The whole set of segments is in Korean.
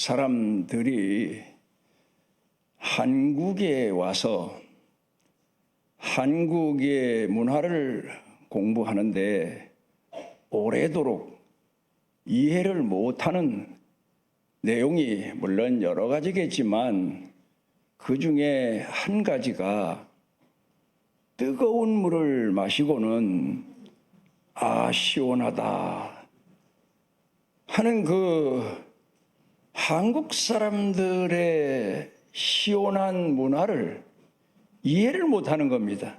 사람들이 한국에 와서 한국의 문화를 공부하는데 오래도록 이해를 못하는 내용이 물론 여러 가지겠지만 그 중에 한 가지가 뜨거운 물을 마시고는 시원하다 하는 그 한국 사람들의 시원한 문화를 이해를 못하는 겁니다.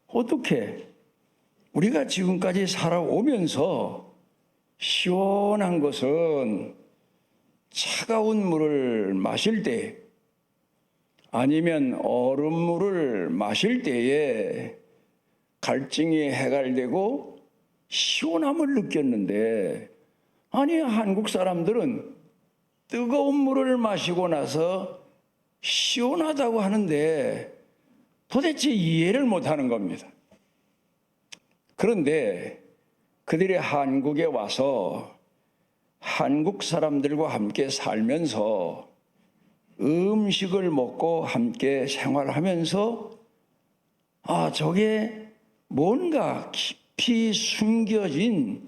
어떻게 우리가 지금까지 살아오면서 시원한 것은 차가운 물을 마실 때 아니면 얼음물을 마실 때에 갈증이 해갈되고 시원함을 느꼈는데, 아니 한국 사람들은 뜨거운 물을 마시고 나서 시원하다고 하는데 도대체 이해를 못하는 겁니다. 그런데 그들이 한국에 와서 한국 사람들과 함께 살면서 음식을 먹고 함께 생활하면서 저게 뭔가 깊이 숨겨진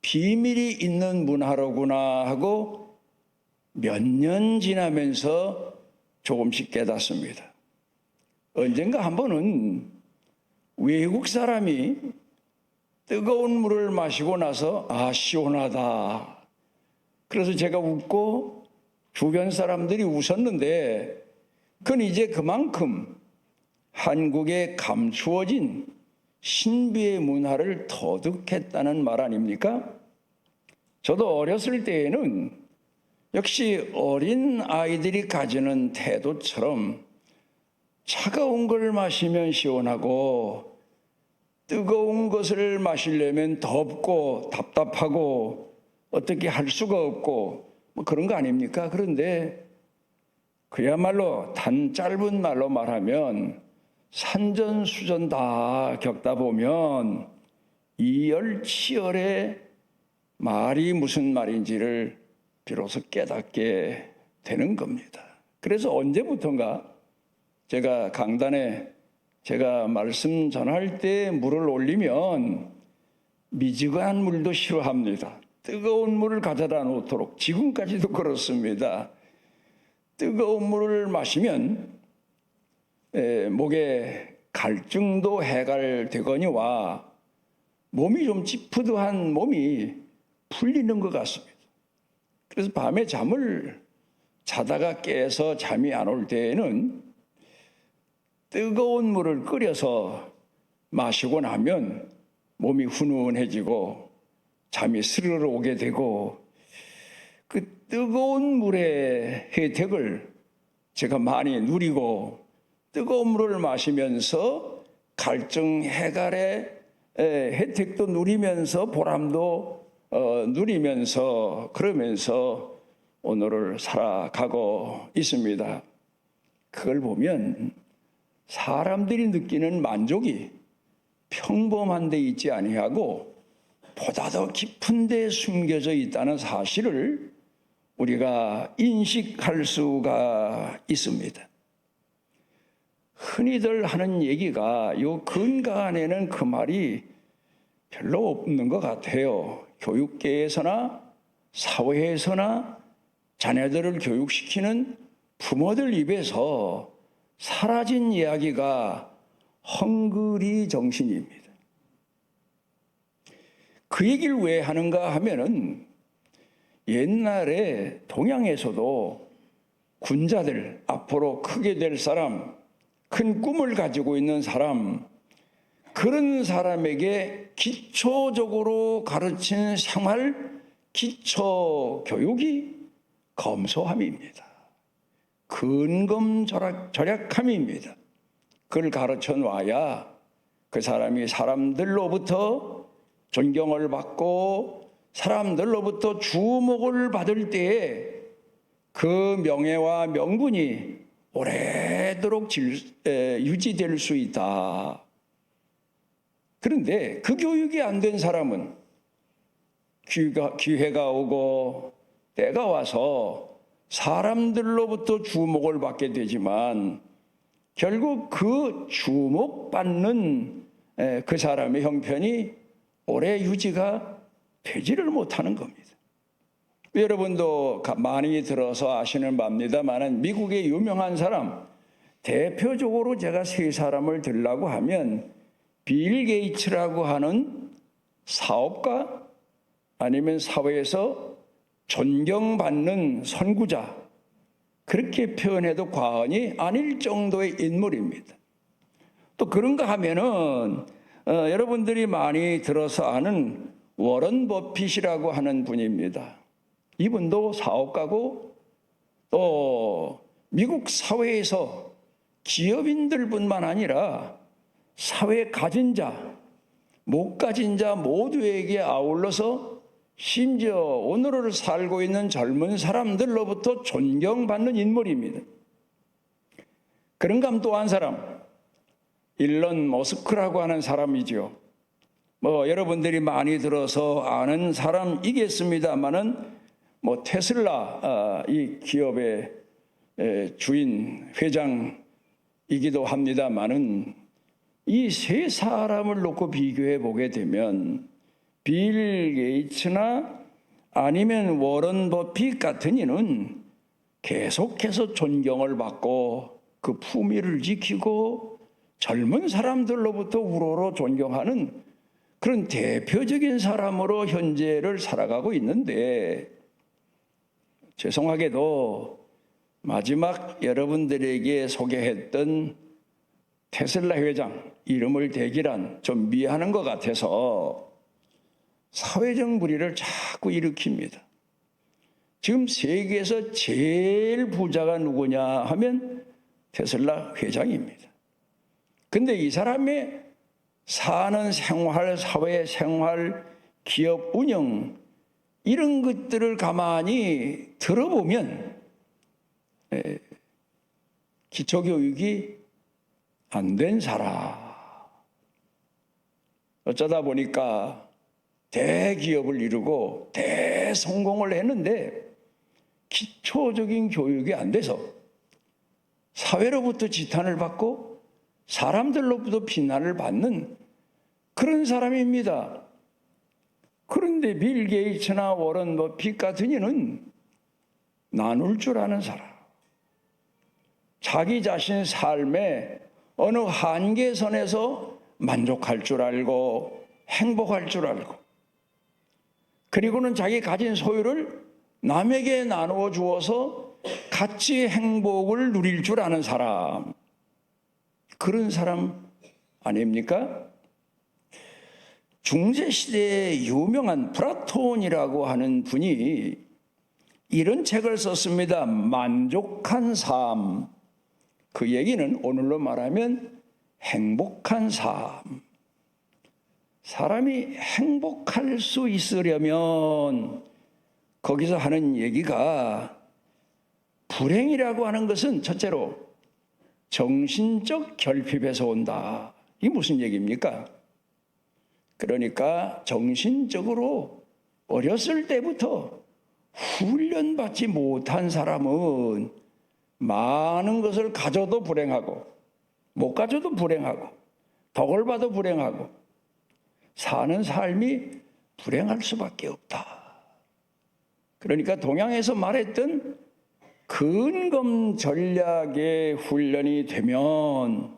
비밀이 있는 문화로구나 하고 몇 년 지나면서 조금씩 깨닫습니다. 언젠가 한 번은 외국 사람이 뜨거운 물을 마시고 나서 시원하다. 그래서 제가 웃고 주변 사람들이 웃었는데, 그건 이제 그만큼 한국에 감추어진 신비의 문화를 터득했다는 말 아닙니까? 저도 어렸을 때에는 역시 어린 아이들이 가지는 태도처럼 차가운 걸 마시면 시원하고 뜨거운 것을 마시려면 덥고 답답하고 어떻게 할 수가 없고 그런 거 아닙니까? 그런데 그야말로 짧은 말로 말하면 산전수전 다 겪다 보면 이열치열의 말이 무슨 말인지를 비로소 깨닫게 되는 겁니다. 그래서 언제부턴가 제가 강단에 제가 말씀 전할 때 물을 올리면 미지근한 물도 싫어합니다. 뜨거운 물을 가져다 놓도록 지금까지도 그렇습니다. 뜨거운 물을 마시면 목에 갈증도 해갈되거니와 몸이 좀 찌푸드한 몸이 풀리는 것 같습니다. 그래서 밤에 잠을 자다가 깨서 잠이 안 올 때에는 뜨거운 물을 끓여서 마시고 나면 몸이 훈훈해지고 잠이 스르르 오게 되고, 그 뜨거운 물의 혜택을 제가 많이 누리고 뜨거운 물을 마시면서 갈증 해갈의 혜택도 누리면서 보람도 누리면서 그러면서 오늘을 살아가고 있습니다. 그걸 보면 사람들이 느끼는 만족이 평범한 데 있지 아니하고 보다 더 깊은 데 숨겨져 있다는 사실을 우리가 인식할 수가 있습니다. 흔히들 하는 얘기가 요 근간에는 그 말이 별로 없는 것 같아요. 교육계에서나 사회에서나 자녀들을 교육시키는 부모들 입에서 사라진 이야기가 헝그리 정신입니다. 그 얘기를 왜 하는가 하면은 옛날에 동양에서도 군자들, 앞으로 크게 될 사람, 큰 꿈을 가지고 있는 사람, 그런 사람에게 기초적으로 가르친 생활 기초 교육이 검소함입니다. 근검절약함입니다. 그걸 가르쳐 놔야 그 사람이 사람들로부터 존경을 받고 사람들로부터 주목을 받을 때에 그 명예와 명분이 오래도록 유지될 수 있다. 그런데 그 교육이 안 된 사람은 기회가 오고 때가 와서 사람들로부터 주목을 받게 되지만 결국 그 주목받는 그 사람의 형편이 오래 유지가 되지를 못하는 겁니다. 여러분도 많이 들어서 아시는 바입니다만 미국의 유명한 사람, 대표적으로 제가 세 사람을 들라고 하면 빌 게이츠라고 하는 사업가, 아니면 사회에서 존경받는 선구자, 그렇게 표현해도 과언이 아닐 정도의 인물입니다. 또 그런가 하면은 여러분들이 많이 들어서 아는 워런 버핏이라고 하는 분입니다. 이분도 사업가고 또 미국 사회에서 기업인들뿐만 아니라 사회 가진 자, 못 가진 자 모두에게 아울러서 심지어 오늘을 살고 있는 젊은 사람들로부터 존경받는 인물입니다. 그런가 하면 또 한 사람, 일론 머스크라고 하는 사람이죠. 여러분들이 많이 들어서 아는 사람이겠습니다마는 테슬라 이 기업의 주인 회장이기도 합니다마는 이 세 사람을 놓고 비교해 보게 되면 빌 게이츠나 아니면 워런 버핏 같은 이는 계속해서 존경을 받고 그 품위를 지키고 젊은 사람들로부터 우러러 존경하는 그런 대표적인 사람으로 현재를 살아가고 있는데, 죄송하게도 마지막 여러분들에게 소개했던 테슬라 회장 이름을 대기란 좀 미안한 것 같아서 사회적 불의를 자꾸 일으킵니다. 지금 세계에서 제일 부자가 누구냐 하면 테슬라 회장입니다. 근데 이 사람의 사는 생활, 사회 생활, 기업 운영 이런 것들을 가만히 들어보면 기초교육이 안 된 사람, 어쩌다 보니까 대기업을 이루고 대성공을 했는데 기초적인 교육이 안 돼서 사회로부터 지탄을 받고 사람들로부터 비난을 받는 그런 사람입니다. 그런데 빌 게이츠나 워런 버핏 같은 이는 나눌 줄 아는 사람, 자기 자신 삶에 어느 한계선에서 만족할 줄 알고 행복할 줄 알고, 그리고는 자기 가진 소유를 남에게 나누어 주어서 같이 행복을 누릴 줄 아는 사람, 그런 사람 아닙니까? 중세시대에 유명한 플라톤이라고 하는 분이 이런 책을 썼습니다. 만족한 삶. 그 얘기는 오늘로 말하면 행복한 삶. 사람이 행복할 수 있으려면 거기서 하는 얘기가, 불행이라고 하는 것은 첫째로 정신적 결핍에서 온다. 이게 무슨 얘기입니까? 그러니까 정신적으로 어렸을 때부터 훈련받지 못한 사람은 많은 것을 가져도 불행하고 못 가져도 불행하고 덕을 봐도 불행하고 사는 삶이 불행할 수밖에 없다. 그러니까 동양에서 말했던 근검 전략의 훈련이 되면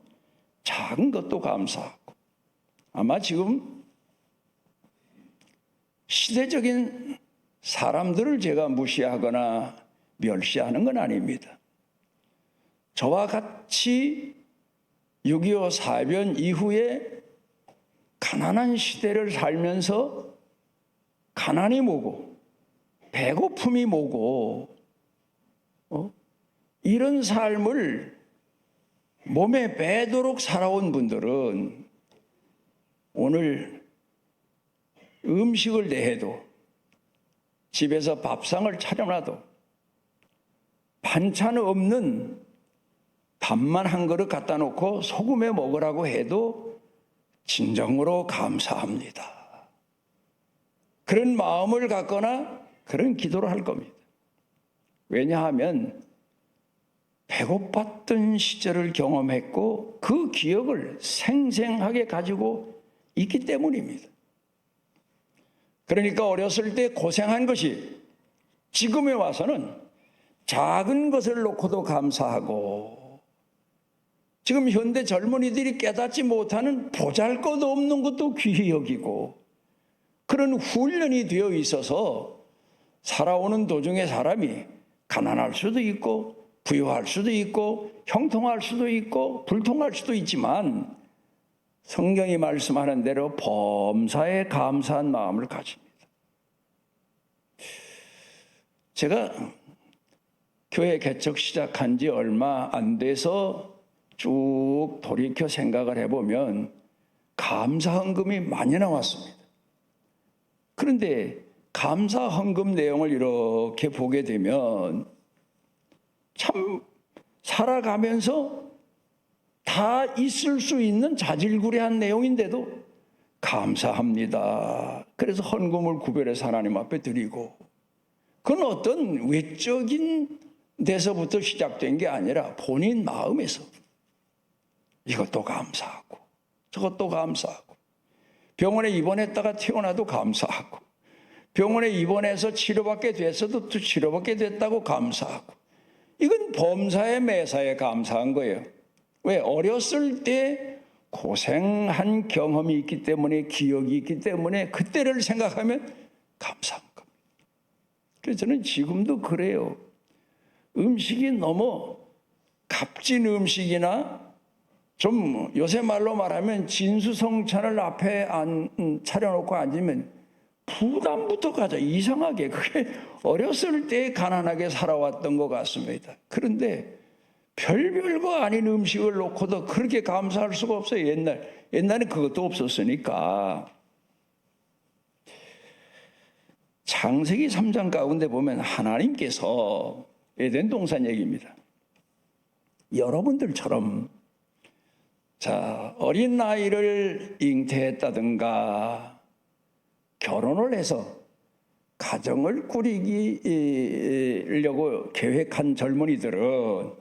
작은 것도 감사하고, 아마 지금 시대적인 사람들을 제가 무시하거나 멸시하는 건 아닙니다. 저와 같이 6.25 사변 이후에 가난한 시대를 살면서 가난이 뭐고 배고픔이 뭐고 이런 삶을 몸에 배도록 살아온 분들은 오늘 음식을 내해도, 집에서 밥상을 차려놔도 반찬 없는 밥만 한 그릇 갖다 놓고 소금에 먹으라고 해도 진정으로 감사합니다. 그런 마음을 갖거나 그런 기도를 할 겁니다. 왜냐하면 배고팠던 시절을 경험했고 그 기억을 생생하게 가지고 있기 때문입니다. 그러니까 어렸을 때 고생한 것이 지금에 와서는 작은 것을 놓고도 감사하고, 지금 현대 젊은이들이 깨닫지 못하는 보잘것없는 것도 귀히 여기고, 그런 훈련이 되어 있어서 살아오는 도중에 사람이 가난할 수도 있고 부유할 수도 있고 형통할 수도 있고 불통할 수도 있지만 성경이 말씀하는 대로 범사에 감사한 마음을 가집니다. 제가 교회 개척 시작한 지 얼마 안 돼서 쭉 돌이켜 생각을 해보면 감사헌금이 많이 나왔습니다. 그런데 감사헌금 내용을 이렇게 보게 되면 참 살아가면서 다 있을 수 있는 자질구레한 내용인데도 감사합니다. 그래서 헌금을 구별해서 하나님 앞에 드리고, 그건 어떤 외적인 데서부터 시작된 게 아니라 본인 마음에서 이것도 감사하고 저것도 감사하고, 병원에 입원했다가 태어나도 감사하고, 병원에 입원해서 치료받게 됐어도 또 치료받게 됐다고 감사하고, 이건 범사에 매사에 감사한 거예요. 왜? 어렸을 때 고생한 경험이 있기 때문에, 기억이 있기 때문에 그때를 생각하면 감사한 겁니다. 그래서 저는 지금도 그래요. 음식이 너무 값진 음식이나 좀 요새 말로 말하면 진수성찬을 앞에 차려놓고 앉으면 부담부터 가져. 이상하게 그게 어렸을 때 가난하게 살아왔던 것 같습니다. 그런데 별거 아닌 음식을 놓고도 그렇게 감사할 수가 없어요. 옛날에 그것도 없었으니까. 창세기 3장 가운데 보면 하나님께서 에덴 동산 얘기입니다. 여러분들처럼 어린 나이를 잉태했다든가 결혼을 해서 가정을 꾸리려고 계획한 젊은이들은,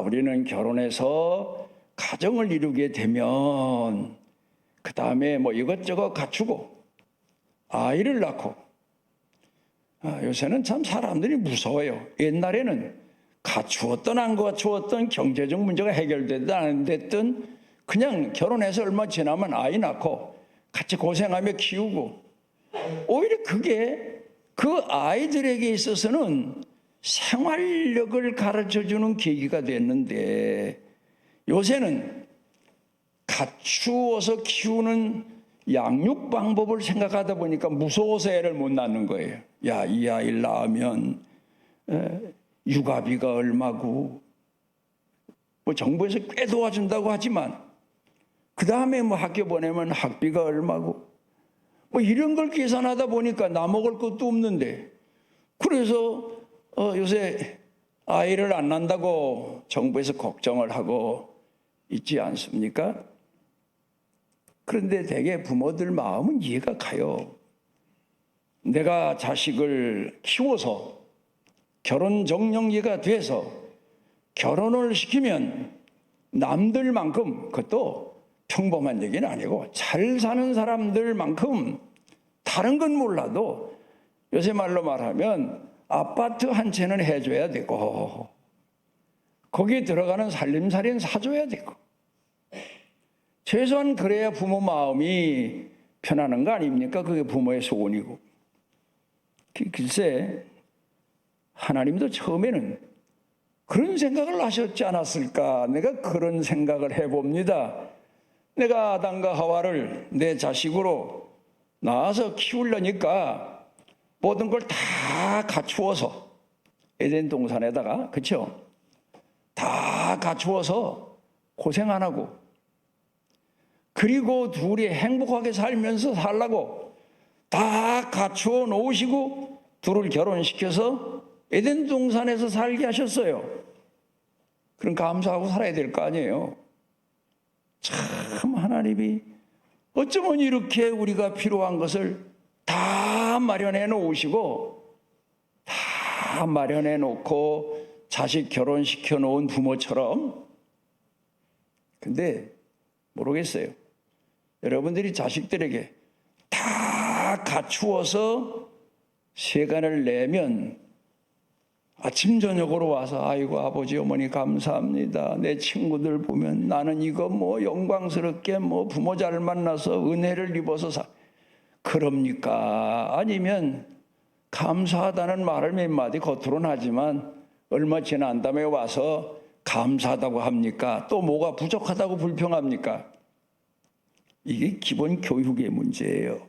우리는 결혼해서 가정을 이루게 되면 그 다음에 이것저것 갖추고 아이를 낳고, 요새는 참 사람들이 무서워요. 옛날에는 갖추었던 안 갖추었던 경제적 문제가 해결되든 안 됐든 그냥 결혼해서 얼마 지나면 아이 낳고 같이 고생하며 키우고, 오히려 그게 그 아이들에게 있어서는 생활력을 가르쳐주는 계기가 됐는데, 요새는 갖추어서 키우는 양육 방법을 생각하다 보니까 무서워서 애를 못 낳는 거예요. 야, 이 아이를 낳으면 육아비가 얼마고, 정부에서 꽤 도와준다고 하지만 그 다음에 학교 보내면 학비가 얼마고, 이런 걸 계산하다 보니까 나 먹을 것도 없는데, 그래서 요새 아이를 안 낳는다고 정부에서 걱정을 하고 있지 않습니까? 그런데 대개 부모들 마음은 이해가 가요. 내가 자식을 키워서 결혼 적령기가 돼서 결혼을 시키면 남들만큼, 그것도 평범한 얘기는 아니고 잘 사는 사람들만큼, 다른 건 몰라도 요새 말로 말하면 아파트 한 채는 해줘야 되고 거기에 들어가는 살림살이는 사줘야 되고, 최소한 그래야 부모 마음이 편안한 거 아닙니까? 그게 부모의 소원이고. 글쎄, 하나님도 처음에는 그런 생각을 하셨지 않았을까? 내가 그런 생각을 해봅니다. 내가 아담과 하와를 내 자식으로 낳아서 키우려니까 모든 걸 다 갖추어서 에덴 동산에다가, 그렇죠? 다 갖추어서 고생 안 하고, 그리고 둘이 행복하게 살면서 살라고 다 갖추어 놓으시고 둘을 결혼시켜서 에덴 동산에서 살게 하셨어요. 그럼 감사하고 살아야 될 거 아니에요. 참 하나님이 어쩌면 이렇게 우리가 필요한 것을 다 마련해 놓으시고 다 다 마련해 놓고 자식 결혼시켜 놓은 부모처럼. 근데 모르겠어요. 여러분들이 자식들에게 다 갖추어서 세간을 내면 아침 저녁으로 와서 아이고 아버지 어머니 감사합니다. 내 친구들 보면 나는 이거 뭐 영광스럽게 뭐 부모 잘 만나서 은혜를 입어서 그럽니까? 아니면 감사하다는 말을 몇 마디 겉으로는 하지만 얼마 지난 다음에 와서 감사하다고 합니까? 또 뭐가 부족하다고 불평합니까? 이게 기본 교육의 문제예요.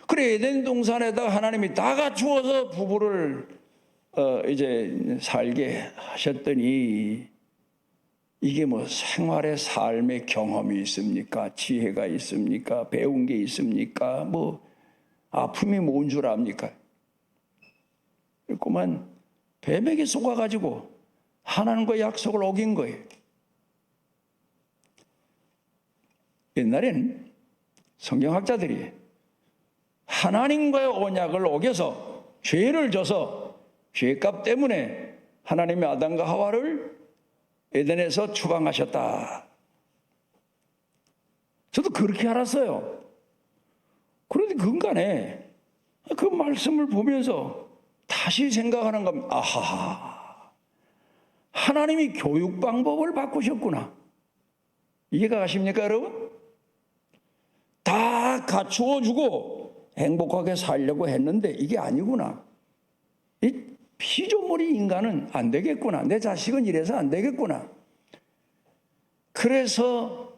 그래 에덴 동산에다가 하나님이 다 갖추어서 부부를 이제 살게 하셨더니 이게 뭐 생활의 삶의 경험이 있습니까? 지혜가 있습니까? 배운 게 있습니까? 뭐 아픔이 뭔 줄 압니까? 그만 뱀에게 속아가지고 하나님과 약속을 어긴 거예요. 옛날엔 성경학자들이 하나님과의 언약을 어겨서 죄를 져서 죄값 때문에 하나님이 아담과 하와를 에덴에서 추방하셨다. 저도 그렇게 알았어요. 그런데 근간에 그 말씀을 보면서 다시 생각하는 겁니다. 아하, 하나님이 교육 방법을 바꾸셨구나. 이해가 가십니까, 여러분? 다 갖추어 주고 행복하게 살려고 했는데 이게 아니구나. 이 피조물이 인간은 안 되겠구나. 내 자식은 이래서 안 되겠구나. 그래서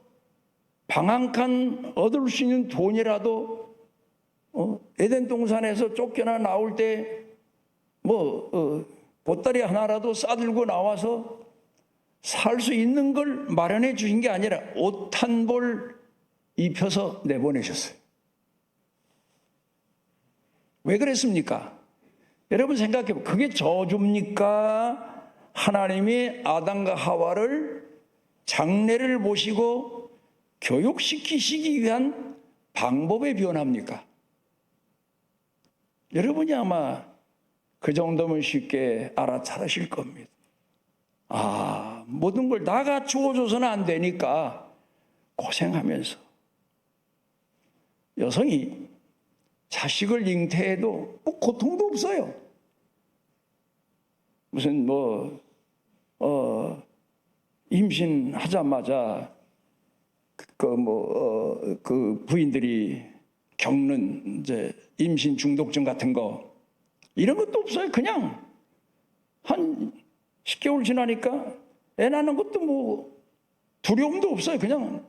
방 한 칸 얻을 수 있는 돈이라도 에덴 동산에서 쫓겨나 나올 때 보따리 하나라도 싸들고 나와서 살 수 있는 걸 마련해 주신 게 아니라 옷 한 벌 입혀서 내보내셨어요. 왜 그랬습니까? 여러분 생각해보면 그게 저주입니까? 하나님이 아담과 하와를 장래를 보시고 교육시키시기 위한 방법의 변화입니까? 여러분이 아마 그 정도면 쉽게 알아차리실 겁니다. 모든 걸 다 갖추어줘서는 안 되니까 고생하면서 여성이 자식을 잉태해도 고통도 없어요. 무슨 임신하자마자 그 부인들이 겪는 이제 임신 중독증 같은 거 이런 것도 없어요. 그냥 한 10개월 지나니까 애 낳는 것도 두려움도 없어요. 그냥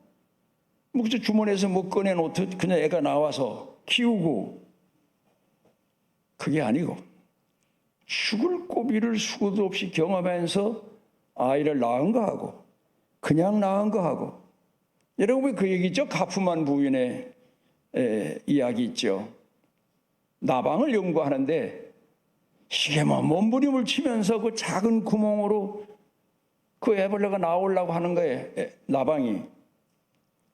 주머니에서 꺼내놓듯 그냥 애가 나와서 키우고. 그게 아니고 죽을 고비를 수고도 없이 경험하면서 아이를 낳은 거하고 그냥 낳은 거하고. 여러분 그 얘기 있죠? 가프만 부인의 이야기 있죠. 나방을 연구하는데 시계만 몸부림을 치면서 그 작은 구멍으로 그 애벌레가 나오려고 하는 거예요. 나방이.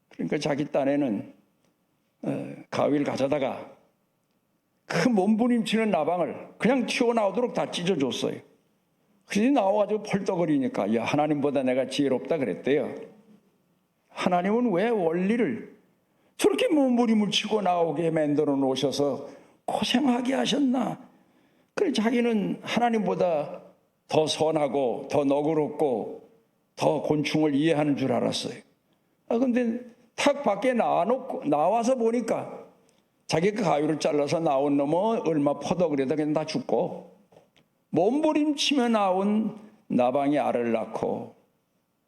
그러니까 자기 딴에는 가위를 가져다가 그 몸부림치는 나방을 그냥 튀어나오도록 다 찢어줬어요. 그래서 나와가지고 펄떡거리니까 야, 하나님보다 내가 지혜롭다 그랬대요. 하나님은 왜 원리를 저렇게 몸부림을 치고 나오게 만들어 놓으셔서 고생하게 하셨나? 그래 자기는 하나님보다 더 선하고 더 너그럽고 더 곤충을 이해하는 줄 알았어요. 근데 탁 밖에 나와서 보니까 자기 그 가위를 잘라서 나온 놈은 얼마 퍼덕그려다 그냥 다 죽고, 몸부림치며 나온 나방이 알을 낳고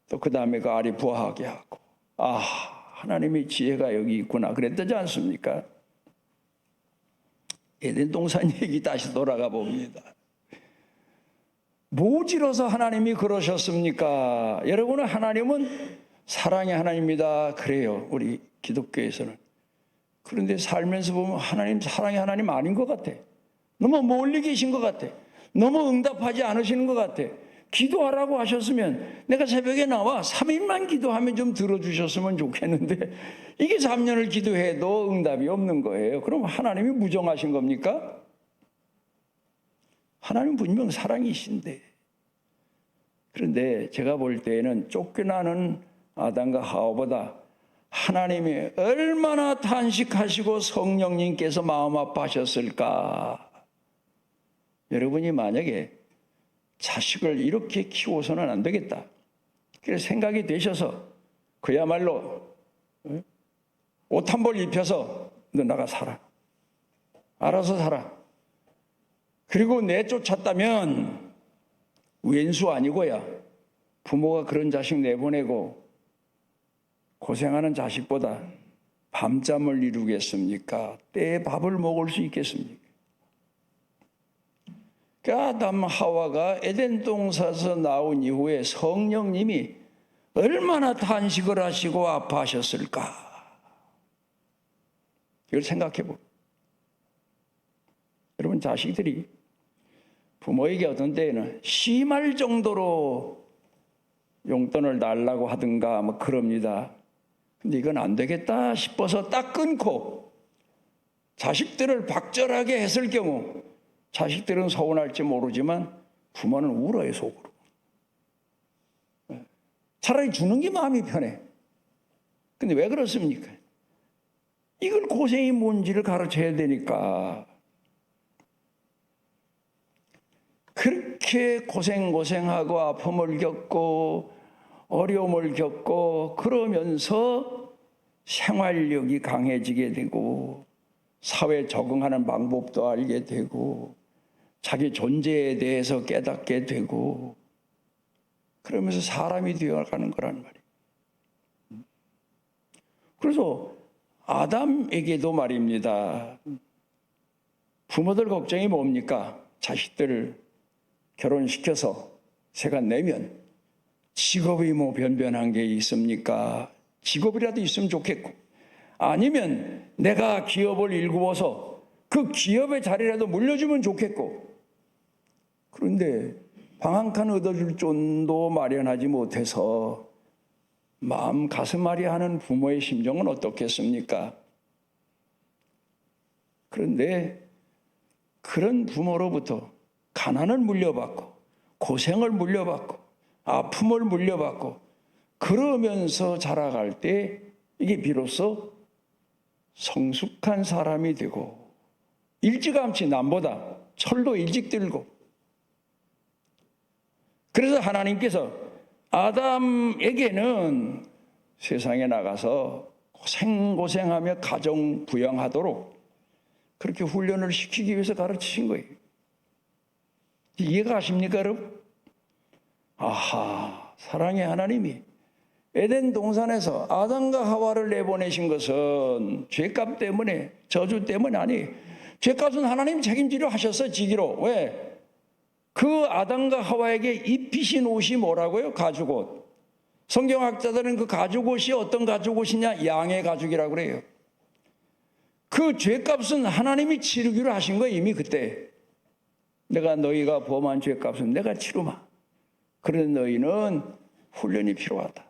또 그 다음에 그 알이 부화하게 하고. 하나님의 지혜가 여기 있구나 그랬지 않습니까? 에덴 동산 얘기 다시 돌아가 봅니다. 모질어서 하나님이 그러셨습니까? 여러분은 하나님은 사랑의 하나님입니다. 그래요, 우리 기독교에서는. 그런데 살면서 보면 하나님 사랑의 하나님 아닌 것 같아. 너무 멀리 계신 것 같아. 너무 응답하지 않으시는 것 같아. 기도하라고 하셨으면 내가 새벽에 나와 3일만 기도하면 좀 들어주셨으면 좋겠는데 이게 3년을 기도해도 응답이 없는 거예요. 그럼 하나님이 무정하신 겁니까? 하나님 분명 사랑이신데. 그런데 제가 볼 때에는 쫓겨나는 아담과 하와보다 하나님이 얼마나 탄식하시고 성령님께서 마음 아파하셨을까. 여러분이 만약에 자식을 이렇게 키워서는 안 되겠다, 그래서 생각이 되셔서 그야말로 옷 한 벌 입혀서 너 나가 살아, 알아서 살아, 그리고 내쫓았다면 왼수 아니고야 부모가 그런 자식 내보내고 고생하는 자식보다 밤잠을 이루겠습니까? 때에 밥을 먹을 수 있겠습니까? 그 아담 하와가 에덴 동산에서 나온 이후에 성령님이 얼마나 탄식을 하시고 아파하셨을까? 이걸 생각해 보고, 여러분, 자식들이 부모에게 어떤 때에는 심할 정도로 용돈을 달라고 하든가 뭐 그럽니다. 근데 이건 안 되겠다 싶어서 딱 끊고 자식들을 박절하게 했을 경우 자식들은 서운할지 모르지만 부모는 울어요, 속으로. 차라리 주는 게 마음이 편해. 근데 왜 그렇습니까? 이걸 고생이 뭔지를 가르쳐야 되니까. 그렇게 고생하고 아픔을 겪고 어려움을 겪고 그러면서 생활력이 강해지게 되고 사회에 적응하는 방법도 알게 되고 자기 존재에 대해서 깨닫게 되고 그러면서 사람이 되어가는 거란 말이에요. 그래서 아담에게도 말입니다. 부모들 걱정이 뭡니까? 자식들을 결혼시켜서 새가 내면 직업이 뭐 변변한 게 있습니까? 직업이라도 있으면 좋겠고, 아니면 내가 기업을 일구어서 그 기업의 자리라도 물려주면 좋겠고, 그런데 방 한 칸 얻어줄 돈도 마련하지 못해서 마음 가슴앓이 하는 부모의 심정은 어떻겠습니까? 그런데 그런 부모로부터 가난을 물려받고 고생을 물려받고 아픔을 물려받고 그러면서 자라갈 때 이게 비로소 성숙한 사람이 되고 일찌감치 남보다 철도 일찍 들고, 그래서 하나님께서 아담에게는 세상에 나가서 고생하며 가정 부양하도록 그렇게 훈련을 시키기 위해서 가르치신 거예요. 이해가 가십니까, 여러분? 아하, 사랑의 하나님이 에덴 동산에서 아담과 하와를 내보내신 것은 죄값 때문에, 저주 때문에 아니에요. 죄값은 하나님 책임지려 하셨어요, 지기로. 왜? 그 아담과 하와에게 입히신 옷이 뭐라고요? 가죽옷. 성경학자들은 그 가죽옷이 어떤 가죽옷이냐? 양의 가죽이라고 그래요. 그 죄값은 하나님이 치르기로 하신 거예요, 이미 그때. 내가 너희가 범한 죄값은 내가 치르마. 그런데 너희는 훈련이 필요하다.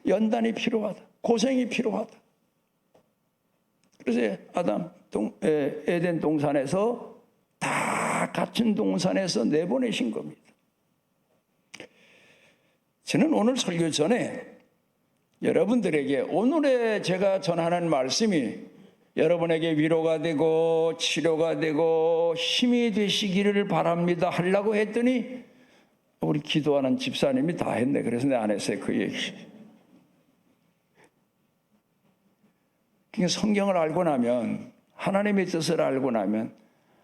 연단이 필요하다. 고생이 필요하다. 그래서 에덴 동산에서 다 갇힌 동산에서 내보내신 겁니다. 저는 오늘 설교 전에 여러분들에게 오늘의 제가 전하는 말씀이 여러분에게 위로가 되고 치료가 되고 힘이 되시기를 바랍니다 하려고 했더니 우리 기도하는 집사님이 다 했네. 그래서 내가 안 했어요, 그 얘기. 그러니까 성경을 알고 나면, 하나님의 뜻을 알고 나면,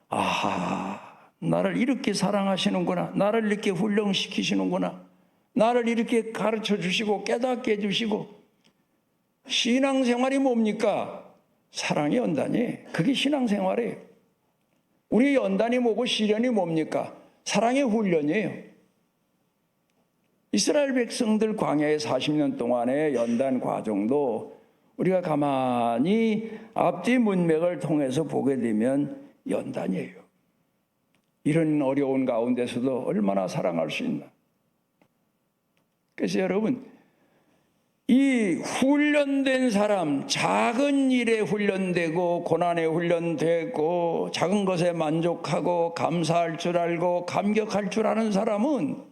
아하, 나를 이렇게 사랑하시는구나, 나를 이렇게 훈련시키시는구나, 나를 이렇게 가르쳐 주시고 깨닫게 해주시고. 신앙생활이 뭡니까? 사랑의 연단이. 그게 신앙생활이에요. 우리 연단이 뭐고 시련이 뭡니까? 사랑의 훈련이에요. 이스라엘 백성들 광야에 40년 동안의 연단 과정도 우리가 가만히 앞뒤 문맥을 통해서 보게 되면 연단이에요. 이런 어려운 가운데서도 얼마나 사랑할 수 있나. 그래서 여러분, 이 훈련된 사람, 작은 일에 훈련되고 고난에 훈련되고 작은 것에 만족하고 감사할 줄 알고 감격할 줄 아는 사람은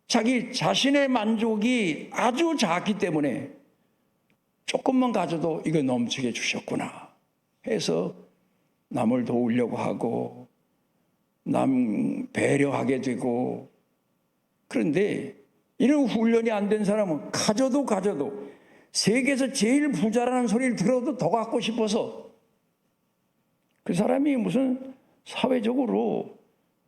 자기 자신의 만족이 아주 작기 때문에 조금만 가져도 이거 넘치게 주셨구나 해서 남을 도우려고 하고 남 배려하게 되고. 그런데 이런 훈련이 안 된 사람은 가져도 세계에서 제일 부자라는 소리를 들어도 더 갖고 싶어서 그 사람이 무슨 사회적으로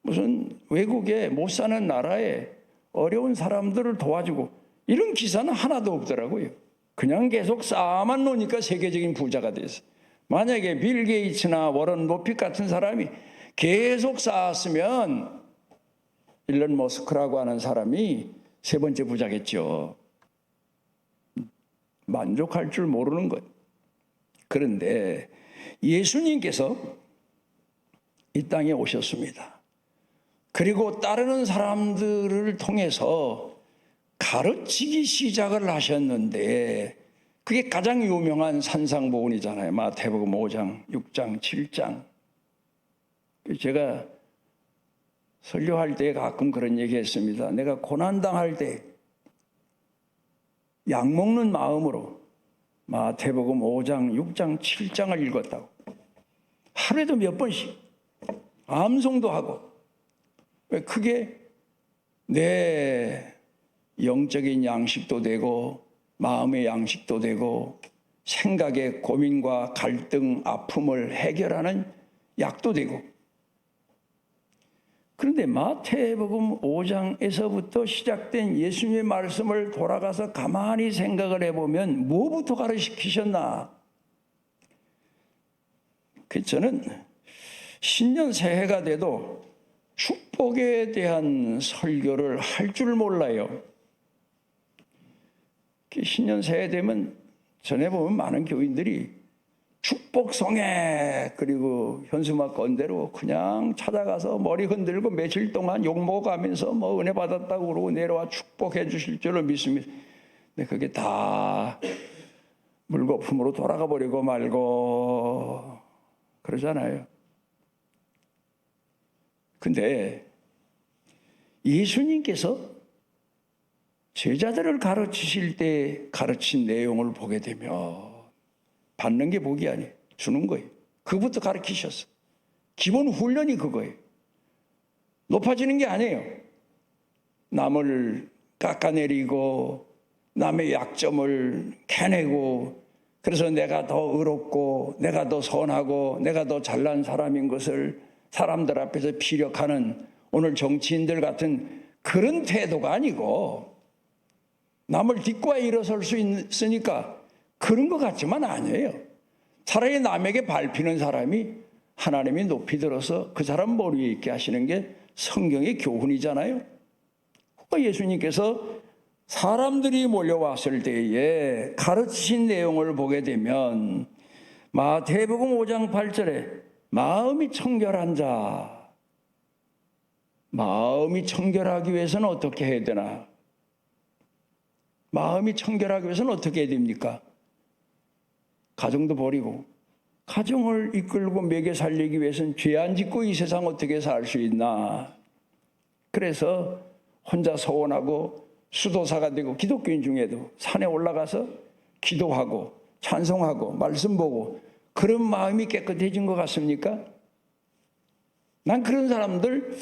무슨 외국에 못 사는 나라에 어려운 사람들을 도와주고 이런 기사는 하나도 없더라고요. 그냥 계속 쌓아만 놓으니까 세계적인 부자가 됐어요. 만약에 빌 게이츠나 워런 버핏 같은 사람이 계속 쌓았으면 일론 머스크라고 하는 사람이 세 번째 부자겠죠. 만족할 줄 모르는 것. 그런데 예수님께서 이 땅에 오셨습니다. 그리고 따르는 사람들을 통해서 가르치기 시작을 하셨는데 그게 가장 유명한 산상보훈이잖아요. 마태복음 5장, 6장, 7장. 제가 설교할 때 가끔 그런 얘기 했습니다. 내가 고난당할 때 약 먹는 마음으로 마태복음 5장, 6장, 7장을 읽었다고. 하루에도 몇 번씩 암송도 하고. 그게 내 영적인 양식도 되고 마음의 양식도 되고 생각의 고민과 갈등, 아픔을 해결하는 약도 되고. 그런데 마태복음 5장에서부터 시작된 예수님의 말씀을 돌아가서 가만히 생각을 해보면 뭐부터 가르치셨나? 저는 신년 새해가 돼도 축복에 대한 설교를 할 줄 몰라요. 신년 새해 되면 전해보면 많은 교인들이 축복송해 그리고 현수막 건대로 그냥 찾아가서 머리 흔들고 며칠 동안 욕먹어가면서 뭐 은혜 받았다고 그러고 내려와 축복해 주실 줄을 믿습니다. 근데 그게 다 물거품으로 돌아가 버리고 말고 그러잖아요. 근데 예수님께서 제자들을 가르치실 때 가르친 내용을 보게 되면 받는 게 복이 아니에요. 주는 거예요. 그것부터 가르치셨어. 기본 훈련이 그거예요. 높아지는 게 아니에요. 남을 깎아내리고 남의 약점을 캐내고 그래서 내가 더 의롭고 내가 더 선하고 내가 더 잘난 사람인 것을 사람들 앞에서 피력하는 오늘 정치인들 같은 그런 태도가 아니고 남을 뒷과 일어설 수 있으니까 그런 것 같지만 아니에요. 차라리 남에게 밟히는 사람이 하나님이 높이 들어서 그 사람 머리 위에 있게 하시는 게 성경의 교훈이잖아요. 예수님께서 사람들이 몰려왔을 때에 가르치신 내용을 보게 되면 마태복음 5장 8절에 마음이 청결한 자, 마음이 청결하기 위해서는 어떻게 해야 되나? 마음이 청결하기 위해서는 어떻게 해야 됩니까? 가정도 버리고 가정을 이끌고 먹여 살리기 위해서는 죄 안 짓고 이 세상 어떻게 살 수 있나? 그래서 혼자 서원하고 수도사가 되고 기독교인 중에도 산에 올라가서 기도하고 찬송하고 말씀 보고 그런 마음이 깨끗해진 것 같습니까? 난 그런 사람들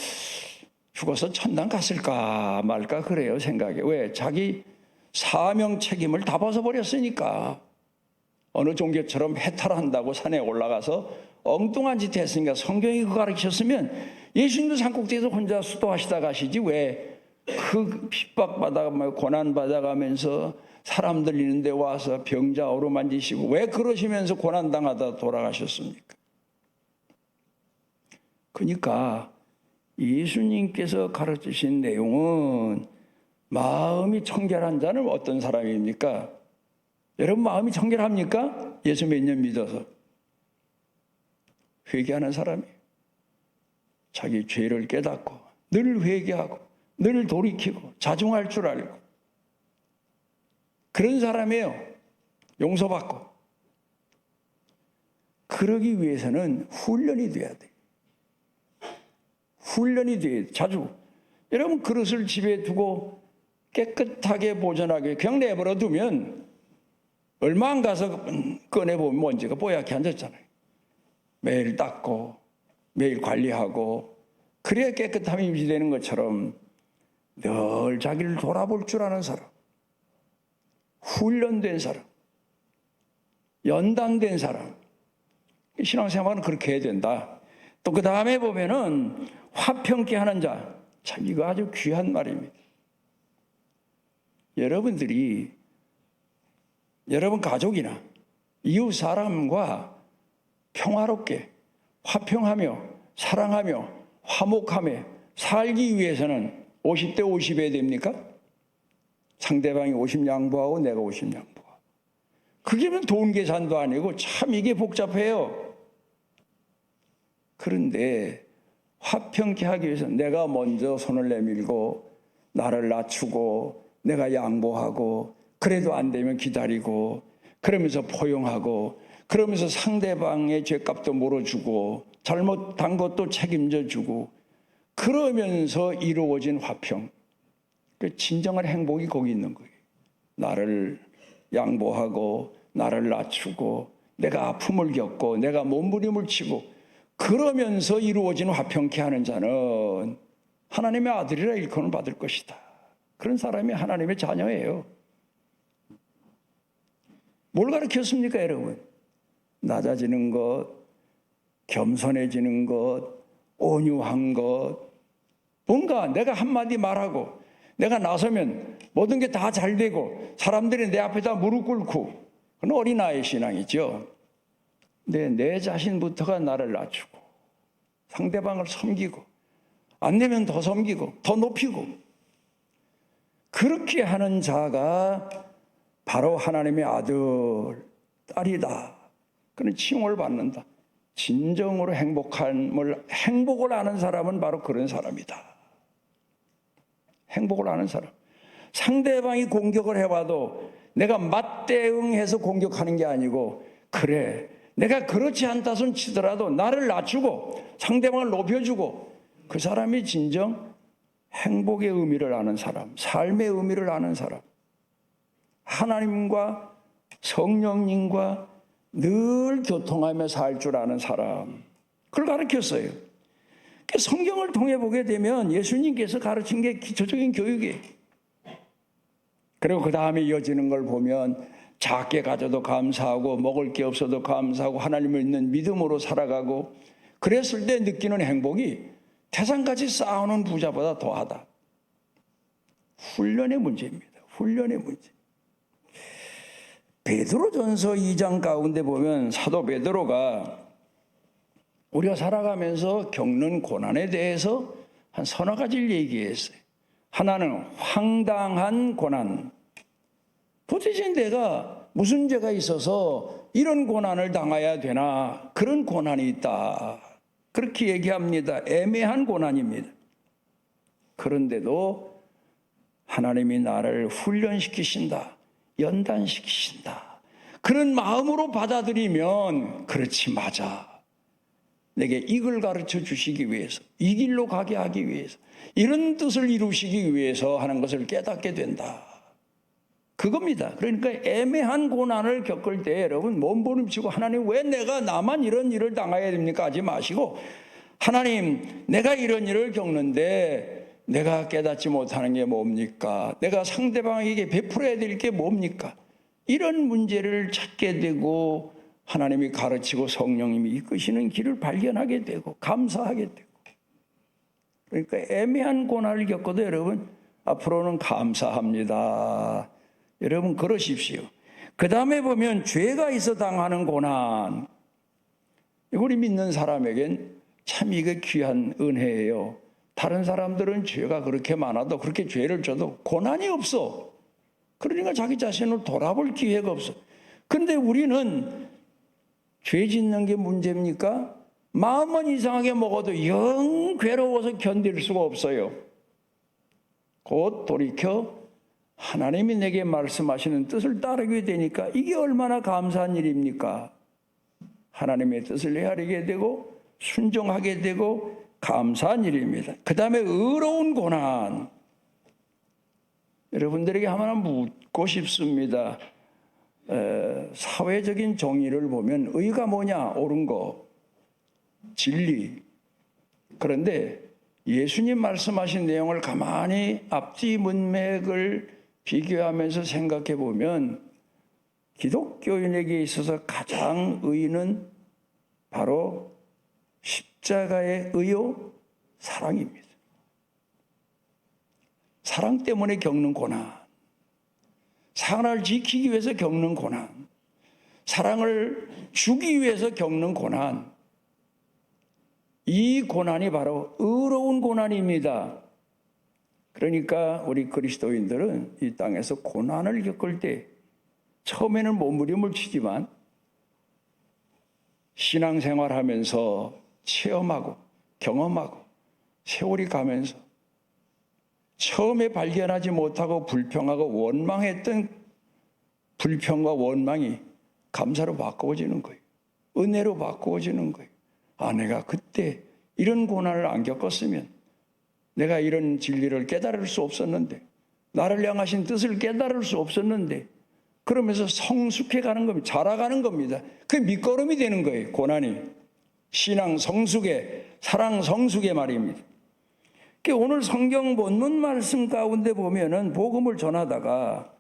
죽어서 천당 갔을까 말까 그래요 생각에. 왜? 자기 사명 책임을 다 벗어버렸으니까. 어느 종교처럼 해탈한다고 산에 올라가서 엉뚱한 짓 했으니까. 성경이 그거 가르치셨으면 예수님도 산꼭대기에서 혼자 수도하시다 가시지 왜 그 핍박받아 고난받아가면서 사람들 있는 데 와서 병자 어루만지시고 왜 그러시면서 고난당하다 돌아가셨습니까? 그러니까 예수님께서 가르치신 내용은 마음이 청결한 자는 어떤 사람입니까? 여러분 마음이 청결합니까? 예수 몇 년 믿어서 회개하는 사람이에요. 자기 죄를 깨닫고 늘 회개하고 늘 돌이키고 자중할 줄 알고 그런 사람이에요. 용서받고. 그러기 위해서는 훈련이 돼야 돼. 훈련이 돼야 돼. 자주. 여러분 그릇을 집에 두고 깨끗하게 보존하게 그냥 내버려 두면 얼마 안 가서 꺼내보면 먼지가 뽀얗게 앉았잖아요. 매일 닦고 매일 관리하고 그래야 깨끗함이 유지되는 것처럼 늘 자기를 돌아볼 줄 아는 사람, 훈련된 사람, 연단된 사람, 신앙생활은 그렇게 해야 된다. 또 그 다음에 보면은 화평케 하는 자, 참 이거 아주 귀한 말입니다. 여러분들이 여러분 가족이나 이웃 사람과 평화롭게 화평하며 사랑하며 화목하며 살기 위해서는 50대 50에 됩니까? 상대방이 50 양보하고 내가 50 양보하고. 그게 돈 계산도 아니고 참 이게 복잡해요. 그런데 화평케 하기 위해서 내가 먼저 손을 내밀고 나를 낮추고 내가 양보하고 그래도 안 되면 기다리고 그러면서 포용하고 그러면서 상대방의 죄값도 물어주고 잘못한 것도 책임져 주고 그러면서 이루어진 화평. 진정한 행복이 거기 있는 거예요. 나를 양보하고 나를 낮추고 내가 아픔을 겪고 내가 몸부림을 치고 그러면서 이루어진 화평케 하는 자는 하나님의 아들이라 일컬음을 받을 것이다. 그런 사람이 하나님의 자녀예요. 뭘 가르쳤습니까, 여러분? 낮아지는 것, 겸손해지는 것, 온유한 것, 뭔가 내가 한마디 말하고 내가 나서면 모든 게 다 잘 되고 사람들이 내 앞에다 무릎 꿇고 그건 어린아이 신앙이죠. 근데 내 자신부터가 나를 낮추고 상대방을 섬기고 안 되면 더 섬기고 더 높이고 그렇게 하는 자가 바로 하나님의 아들, 딸이다. 그런 칭호를 받는다. 진정으로 행복을 아는 사람은 바로 그런 사람이다. 행복을 아는 사람. 상대방이 공격을 해봐도 내가 맞대응해서 공격하는 게 아니고 그래 내가 그렇지 않다 손 치더라도 나를 낮추고 상대방을 높여주고 그 사람이 진정 행복의 의미를 아는 사람, 삶의 의미를 아는 사람, 하나님과 성령님과 늘 교통하며 살 줄 아는 사람, 그걸 가르쳤어요. 성경을 통해 보게 되면 예수님께서 가르친 게 기초적인 교육이에요. 그리고 그 다음에 이어지는 걸 보면 작게 가져도 감사하고 먹을 게 없어도 감사하고 하나님을 믿는 믿음으로 살아가고 그랬을 때 느끼는 행복이 태산같이 쌓아오는 부자보다 더하다. 훈련의 문제입니다. 훈련의 문제. 베드로전서 2장 가운데 보면 사도 베드로가 우리가 살아가면서 겪는 고난에 대해서 한 서너 가지를 얘기했어요. 하나는 황당한 고난. 도대체 내가 무슨 죄가 있어서 이런 고난을 당해야 되나? 그런 고난이 있다. 그렇게 얘기합니다. 애매한 고난입니다. 그런데도 하나님이 나를 훈련시키신다. 연단시키신다. 그런 마음으로 받아들이면 그렇지 맞아. 내게 이걸 가르쳐 주시기 위해서 이 길로 가게 하기 위해서 이런 뜻을 이루시기 위해서 하는 것을 깨닫게 된다. 그겁니다. 그러니까 애매한 고난을 겪을 때 여러분 몸부림치고 하나님 왜 내가 나만 이런 일을 당해야 됩니까? 하지 마시고 하나님 내가 이런 일을 겪는데 내가 깨닫지 못하는 게 뭡니까? 내가 상대방에게 베풀어야 될 게 뭡니까? 이런 문제를 찾게 되고 하나님이 가르치고 성령님이 이끄시는 길을 발견하게 되고 감사하게 되고 그러니까 애매한 고난을 겪어도 여러분 앞으로는 감사합니다. 여러분 그러십시오. 그 다음에 보면 죄가 있어 당하는 고난. 우리 믿는 사람에겐 참 이게 귀한 은혜예요. 다른 사람들은 죄가 그렇게 많아도 그렇게 죄를 져도 고난이 없어. 그러니까 자기 자신을 돌아볼 기회가 없어. 근데 우리는 죄 짓는 게 문제입니까? 마음은 이상하게 먹어도 영 괴로워서 견딜 수가 없어요. 곧 돌이켜 하나님이 내게 말씀하시는 뜻을 따르게 되니까 이게 얼마나 감사한 일입니까? 하나님의 뜻을 헤아리게 되고 순종하게 되고 감사한 일입니다. 그 다음에 의로운 고난. 여러분들에게 하나 묻고 싶습니다. 사회적인 정의를 보면 의가 뭐냐? 옳은 거, 진리. 그런데 예수님 말씀하신 내용을 가만히 앞뒤 문맥을 비교하면서 생각해 보면 기독교인에게 있어서 가장 의는 바로 십자가의 의요, 사랑입니다. 사랑 때문에 겪는 고난, 사랑을 지키기 위해서 겪는 고난, 사랑을 주기 위해서 겪는 고난, 이 고난이 바로 의로운 고난입니다. 그러니까 우리 그리스도인들은 이 땅에서 고난을 겪을 때 처음에는 몸부림을 치지만 신앙생활하면서 체험하고 경험하고 세월이 가면서 처음에 발견하지 못하고 불평하고 원망했던 불평과 원망이 감사로 바꾸어지는 거예요. 은혜로 바꾸어지는 거예요. 아, 내가 그때 이런 고난을 안 겪었으면 내가 이런 진리를 깨달을 수 없었는데, 나를 향하신 뜻을 깨달을 수 없었는데, 그러면서 성숙해 가는 겁니다. 자라가는 겁니다. 그게 밑거름이 되는 거예요. 고난이. 신앙 성숙의, 사랑 성숙의 말입니다. 오늘 성경 본문 말씀 가운데 보면은 복음을 전하다가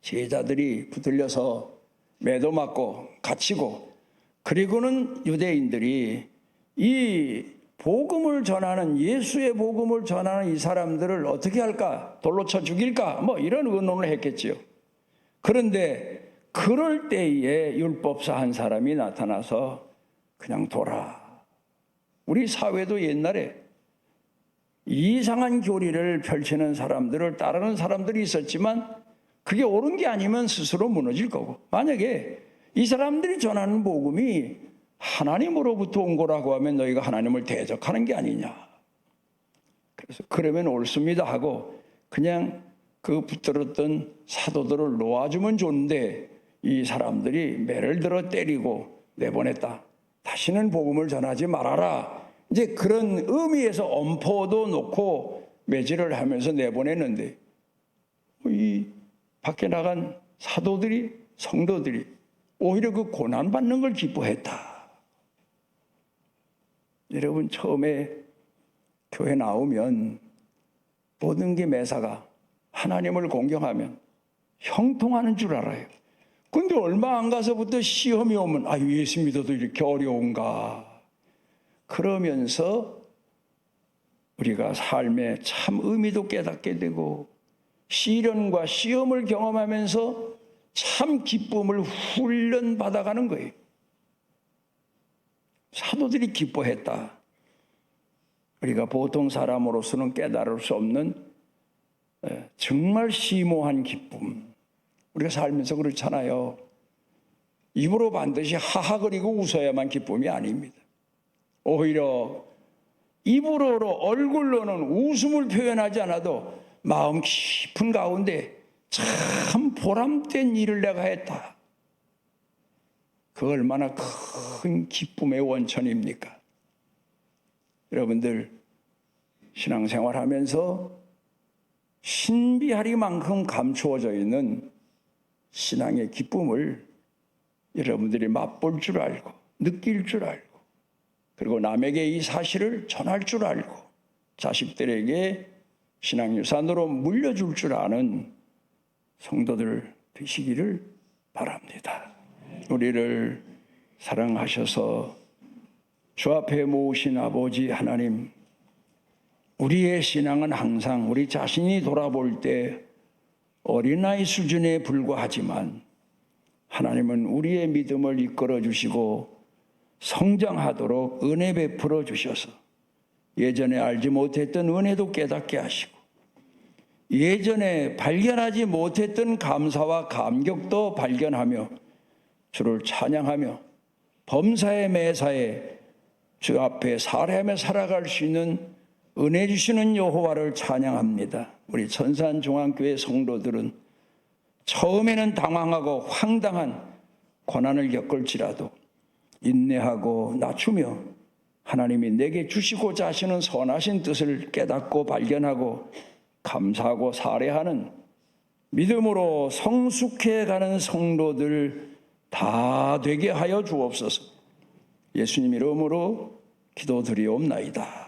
제자들이 붙들려서 매도 맞고 갇히고, 그리고는 유대인들이 이 복음을 전하는, 예수의 복음을 전하는 이 사람들을 어떻게 할까? 돌로 쳐 죽일까? 뭐 이런 의논을 했겠지요. 그런데 그럴 때에 율법사 한 사람이 나타나서 그냥 둬라. 우리 사회도 옛날에 이상한 교리를 펼치는 사람들을 따르는 사람들이 있었지만 그게 옳은 게 아니면 스스로 무너질 거고, 만약에 이 사람들이 전하는 복음이 하나님으로부터 온 거라고 하면 너희가 하나님을 대적하는 게 아니냐. 그래서 그러면 옳습니다 하고 그냥 그 붙들었던 사도들을 놓아주면 좋은데 이 사람들이 매를 들어 때리고 내보냈다. 다시는 복음을 전하지 말아라. 이제 그런 의미에서 엄포도 놓고 매질을 하면서 내보냈는데 이 밖에 나간 사도들이, 성도들이 오히려 그 고난받는 걸 기뻐했다. 여러분, 처음에 교회 나오면 모든 게 매사가 하나님을 공경하면 형통하는 줄 알아요. 근데 얼마 안 가서부터 시험이 오면 아유, 예수 믿어도 이렇게 어려운가. 그러면서 우리가 삶의 참 의미도 깨닫게 되고 시련과 시험을 경험하면서 참 기쁨을 훈련받아가는 거예요. 사도들이 기뻐했다. 우리가 보통 사람으로서는 깨달을 수 없는 정말 심오한 기쁨. 우리가 살면서 그렇잖아요. 입으로 반드시 하하거리고 웃어야만 기쁨이 아닙니다. 오히려 입으로, 얼굴로는 웃음을 표현하지 않아도 마음 깊은 가운데 참 보람된 일을 내가 했다. 그 얼마나 큰 기쁨의 원천입니까? 여러분들 신앙생활하면서 신비하리만큼 감추어져 있는 신앙의 기쁨을 여러분들이 맛볼 줄 알고 느낄 줄 알고 그리고 남에게 이 사실을 전할 줄 알고 자식들에게 신앙유산으로 물려줄 줄 아는 성도들 되시기를 바랍니다. 우리를 사랑하셔서 주 앞에 모으신 아버지 하나님, 우리의 신앙은 항상 우리 자신이 돌아볼 때 어린아이 수준에 불과하지만 하나님은 우리의 믿음을 이끌어 주시고 성장하도록 은혜 베풀어 주셔서 예전에 알지 못했던 은혜도 깨닫게 하시고 예전에 발견하지 못했던 감사와 감격도 발견하며 주를 찬양하며 범사에 매사에 주 앞에 살아가며 살아갈 수 있는 은혜 주시는 여호와를 찬양합니다. 우리 천산중앙교회 성도들은 처음에는 당황하고 황당한 고난을 겪을지라도 인내하고 낮추며 하나님이 내게 주시고자 하시는 선하신 뜻을 깨닫고 발견하고 감사하고 살해하는 믿음으로 성숙해가는 성도들 다 되게 하여 주옵소서. 예수님 이름으로 기도드리옵나이다.